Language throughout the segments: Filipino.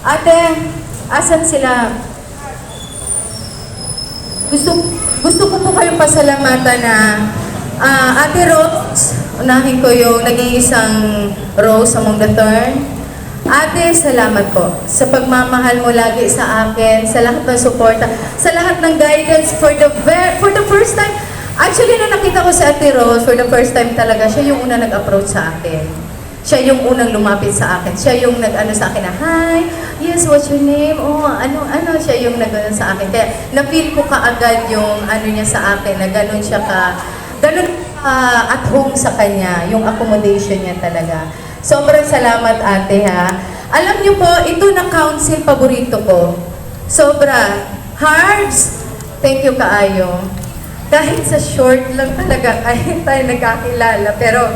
Ate, asan sila? Gusto, gusto ko po kayong pasalamatan na Ate Rose, unahin ko yung nag-iisang Rose among the turn. Ate, salamat po sa pagmamahal mo lagi sa akin, sa lahat ng suporta, sa lahat ng guidance for the first time. Actually, nung nakita ko si Ate Rose, for the first time talaga, siya yung una nag-approach sa akin. Siya yung unang lumapit sa akin. Siya yung nag-ano sa akin na, "Hi, yes, what's your name?" Oh, ano, siya yung nag-ano sa akin. Kaya na-feel ko kaagad yung ano niya sa akin, na ganun siya ganun at home sa kanya, yung accommodation niya talaga. Sobrang salamat, ate, ha. Alam niyo po, ito na council paborito ko. Sobra. Harbs, thank you kaayo. Kahit sa short lang talaga, kahit tayo nagkakilala. Pero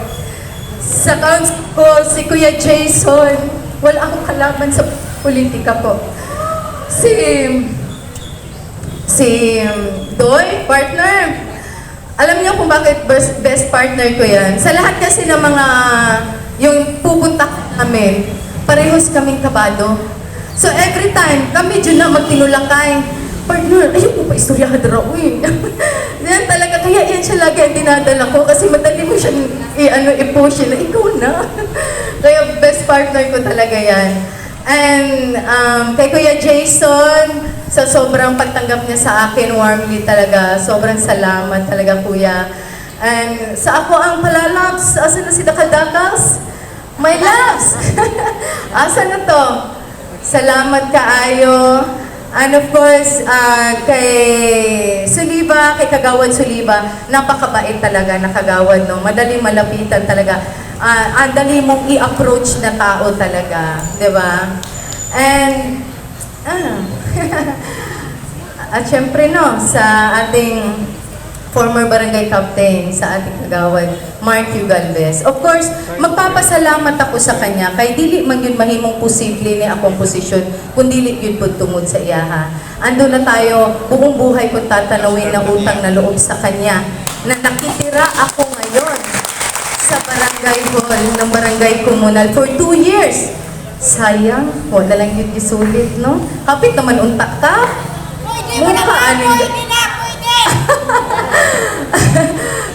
sa council ko, si Kuya Jason, wala akong kalaban sa politika po. Si Doy, partner, alam niyo kung bakit best partner ko yan? Sa lahat kasi ng mga yung pupunta namin, parehos kaming kabado. So every time, kami dyan na magtinulakay. Partner, ayun mo pa istoryahan raw eh. Yan talaga, kaya yan siya lagi ang dinadala ko kasi madali mo siyang i-push na, ikaw na. Kaya best partner ko talaga yan. And kay Kuya Jason, sa sobrang pagtanggap niya sa akin, warmly talaga, sobrang salamat talaga, Kuya. And sa ako ang palalabs, asa na si Dakal-Dakals? My loves! Asa na to? Salamat kaayo. And of course, kay Suliba, kay Kagawad Suliba, napakabait talaga na Kagawad, no? Madaling malapitan talaga. Ang dali mong i-approach na tao talaga, di ba? And, at syempre, no, sa ating former barangay captain, sa ating kagawad, Mark Q. Galvez. Of course, magpapasalamat ako sa kanya, kay dili man yun mahimong posible ni akong posisyon, kung dili yun po tungod sa iyaha. Ando na tayo, buong buhay kong tatanawin na utang na loob sa kanya, na nakitira ako ngayon sa barangay hall ng barangay komunal for 2 years. Sayang, wala lang yun isulit, no? Kapit naman unta ka. Mukha aning...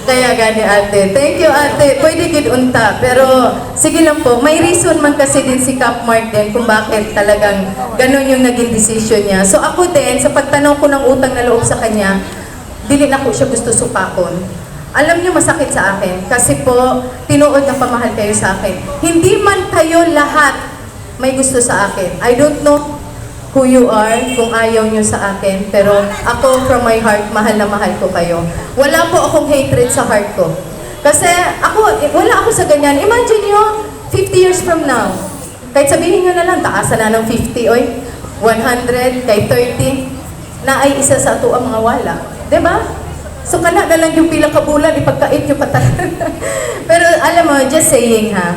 Kaya gani, ate. Thank you, ate. Pwede gid unta. Pero sige lang po, may reason man kasi din si Cap Mark din kung bakit talagang ganun yung naging decision niya. So ako din, sa pagtanong ko ng utang na loob sa kanya, dili na ko siya gusto supakon. Alam niyo, masakit sa akin. Kasi po, tinuod na pamahal kayo sa akin. Hindi man kayo lahat may gusto sa akin. I don't know who you are, kung ayaw nyo sa akin. Pero ako, from my heart, mahal na mahal ko kayo. Wala po akong hatred sa heart ko. Kasi ako, wala ako sa ganyan. Imagine nyo, 50 years from now, kahit sabihin nyo na lang, taasan na ng 50, oy, 100, kahit 30, na ay isa sa ato ang mga wala. Diba? So kana na lang yung pilang kabulan, ipagkait nyo patalan. Pero alam mo, just saying ha,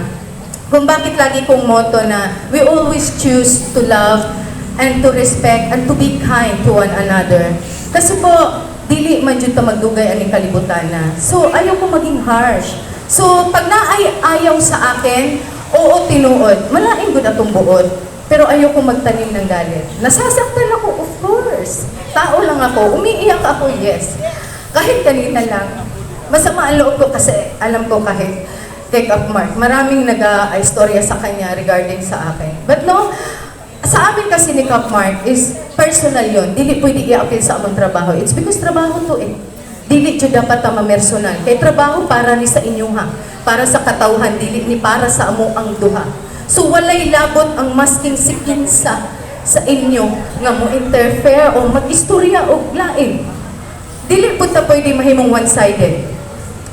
kung bakit lagi kong motto na we always choose to love and to respect and to be kind to one another. Kasi po, dili man dyan magdugay aning kalibutan na. So, ayaw ko maging harsh. So, pag ayaw sa akin, oo, tinuod. Malaing good atong buod. Pero ayaw ko magtanim ng galit. Nasasaktan ako, of course. Tao lang ako. Umiiyak ako, yes. Kahit kanina lang. Masama ang loob ko kasi alam ko kahit kay Cap Mark, maraming nag-istorya sa kanya regarding sa akin. But no, sa amin kasi ni Cap Mark is personal yon. Dili pwede i-apply sa among trabaho. It's because trabaho to eh. Dili dyan dapat ang personal. Kaya trabaho para ni sa inyo ha. Para sa katawhan, dili ni para sa amo ang duha. So walay labot ang masking sikin sa inyo nga mo interfere o mag-istorya o lain. Dili po ta pwede mahimong one-sided.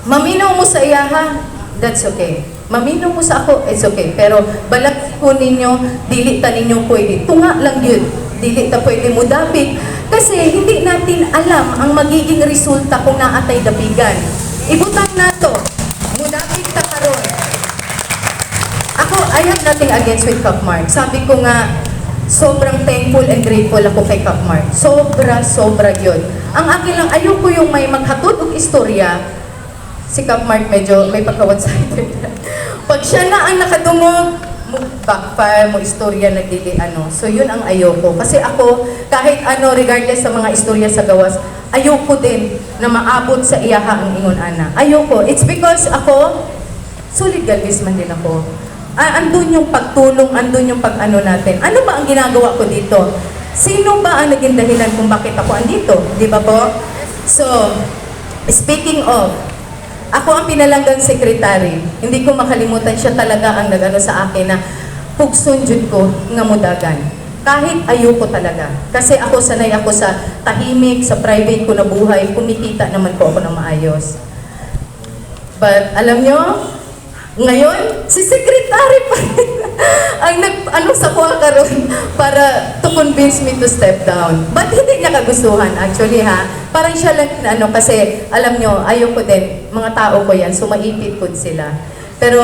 Maminaw mo sa iyaha, that's okay. Maminaw mo sa ako, it's okay. Pero balag ko ninyo, dili ta ninyo pwede. Tunga lang yun. Dili ta pwede mo dapit. Kasi hindi natin alam ang magiging resulta kung naatay dapigan. Ibutang na to. Mudapit ta karon. Ako, I have nothing against with Cap Mark. Sabi ko nga, sobrang thankful and grateful ako kay Cap Mark. Sobra yun. Ang akin lang, ayoko yung may maghatod og istorya. Si Cap Mark medyo may pagka-one-sided. Pag siya na ang nakadungog, mo backfire mo istorya na dili ano. So yun ang ayoko. Kasi ako, kahit ano, regardless sa mga istorya sa gawas, ayoko din na maabot sa iyaha ang ingon ana. Ayoko. It's because ako, solid galvis man din ako. Andun yung pagtulong, andun yung pag-ano natin. Ano ba ang ginagawa ko dito? Sino ba ang naging dahilan kung bakit ako andito? Di ba po? So, speaking of, ako ang pinalanggang sekretary. Hindi ko makalimutan, siya talaga ang nagano sa akin na pugson jud ko nga mudagan. Kahit ayoko talaga. Kasi ako sanay ako sa tahimik, sa private ko na buhay, kumikita naman ko ako ng maayos. But alam nyo, ngayon, si secretary pa rin ang nag-ano sa kuha karon para to convince me to step down. But hindi niya kagustuhan actually ha. Parang siya lang ano kasi alam nyo, ayoko din, mga tao ko yan, sumaipit po sila. Pero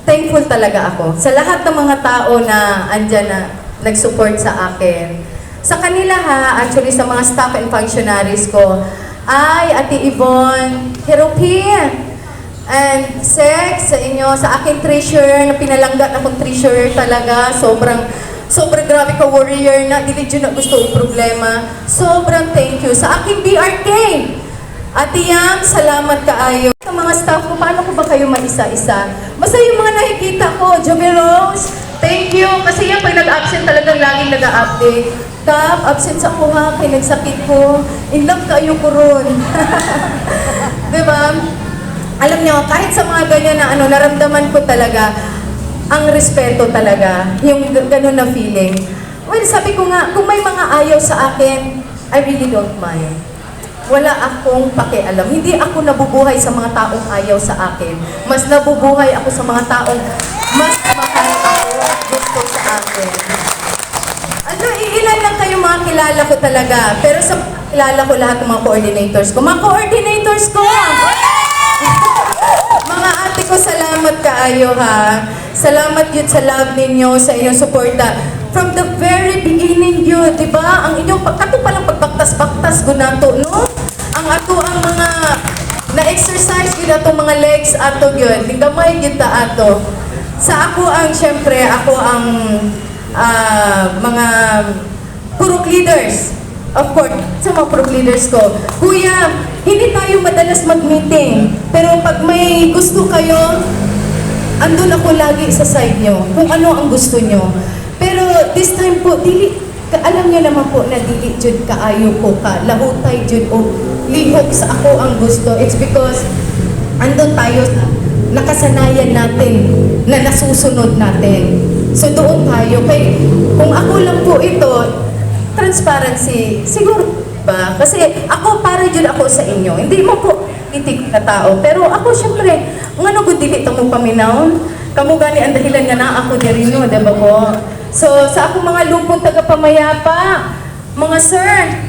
thankful talaga ako sa lahat ng mga tao na andyan na nag-support sa akin. Sa kanila ha, actually sa mga staff and functionaries ko, ay Ate Yvonne, Heropin, and Sex, sa inyo, sa aking treasure, na pinalanggat akong treasure talaga, sobrang grabe ka warrior na, dili dyan na gusto ang problema. Sobrang thank you. Sa aking BRK, Ate Yang, salamat kaayo. Sa mga staff ko, paano ko ba kayo maisa-isa? Basta yung mga nakikita ko, Joby Rose, thank you. Kasi yan, pag nag-absent talagang laging nag-update. Kap, absent sa kuha, kay nagsakit ko. In love kayo ko ron. Diba? Alam nyo, kahit sa mga ganyan na ano, naramdaman ko talaga ang respeto talaga, yung gano'n na feeling. Well, sabi ko nga, kung may mga ayaw sa akin, I really don't mind. Wala akong pakialam. Hindi ako nabubuhay sa mga taong ayaw sa akin. Mas nabubuhay ako sa mga taong mas mahal ako at gusto sa akin. Ano, ilan lang kayo mga kilala ko talaga. Pero sa kilala ko lahat ng mga coordinators ko. Mga coordinators ko! Mga ate ko, salamat kaayo ha. Salamat yun sa love ninyo, sa inyong suporta. From the very beginning yun, di ba? Ang inyong kato palang pagbaktas-baktas gunato, no? Ang ato ang mga na-exercise yun atong mga legs ato yun. Gamay yun ta ato. Sa ako ang, syempre, ako ang mga purok leaders. Of course, sa mga pro leaders ko, Kuya, hindi tayo madalas mag-meeting. Pero pag may gusto kayo, andun ako lagi sa side nyo. Kung ano ang gusto nyo. Pero this time po, alam nyo naman po na dili jud kaayo ko ka. Lahutay jud o lihok sa ako ang gusto. It's because andun tayo sa nakasanayan natin na nasusunod natin. So doon tayo. Kaya kung ako lang po ito, transparency, siguro ba? Kasi ako, para dyan ako sa inyo. Hindi mo po itig na tao. Pero ako, syempre, nga no, dili ito mong paminaw. Kamu gani ang dahilan nga na ako diri no, diba po? So, sa akong mga lupong tagapamayapa, mga sir,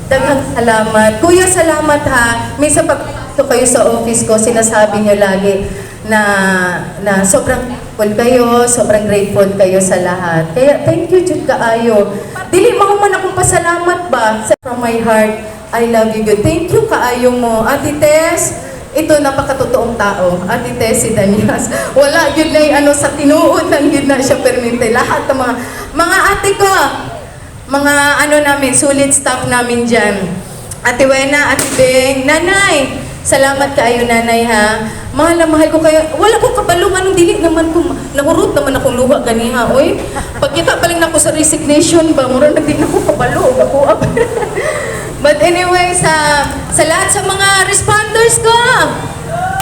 daghang salamat. Kuya, salamat ha. May sa pagpasok kayo sa office ko, sinasabi niyo lagi na sobrang grateful kayo, sobrang grateful kayo sa lahat. Kaya thank you jud kaayo. Dili mo man akong pasalamat ba from my heart. I love you good. Thank you kaayo mo. Ate Tess, ito napakatotoong tao. Ate Tess si Danias. Wala yun na ano sa tinuod lang yun na siya permite. Lahat ng mga ate ko, mga ano namin, sulit staff namin dyan. Ate Wena, Ate Beng, Nanay, salamat kaayo nanay ha. Mahal na mahal ko kayo. Wala ko kabalo anong dili naman ko. Nahurot naman akong luha ganiha. Oy, pagkita pa lang nako sa resignation ba, mura na din ako kabalo. Ako But anyway, sa lahat sa mga responders ko,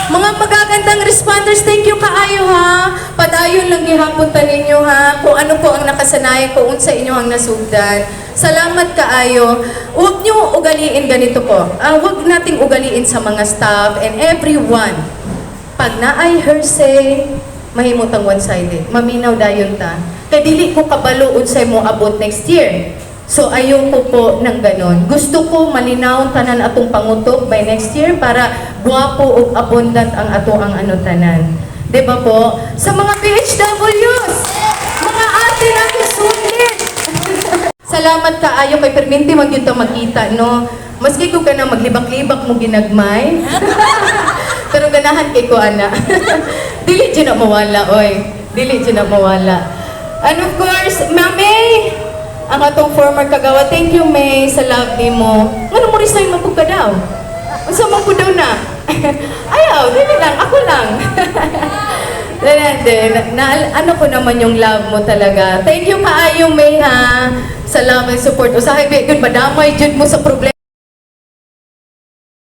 mga magagandang responders, thank you kaayo ha. Padayon lang gihapon ta ninyo ha. Kung ano po ang nakasanayan ko unsa inyo ang nasugdan. Salamat kaayo. Huwag nyo ugaliin ganito po. Huwag nating ugaliin sa mga staff and everyone. Pag naay hearsay, mahimutang one-sided. Maminaw dayon ta. Kaya dili ko kabalo unsay mo abot next year. So ayoko po ng ganon. Gusto ko malinaw tanan atong pangutok by next year para guwapo ug abundant ang ato ang ano tanan. 'Di ba po? Sa mga PHWs, mga ate natin sulit. Salamat kaayo kay perminti man gyud ta magkita no. Maski ko kana maglibak-libak mo ginagmay. Pero ganahan kay ko ana. Dili jud na mawala oy. Dili dyan na mawala. And of course, Mami, ang atong former kagawa, thank you, May, sa love ni mo. Ano mo resign mo ka daw? Unsa man po daw na? Ayaw, dili lang, ako lang. Ano ko naman yung love mo talaga. Thank you kaayo, May, ha? Sa love and support. Usahay, good, madamay jud mo sa problema.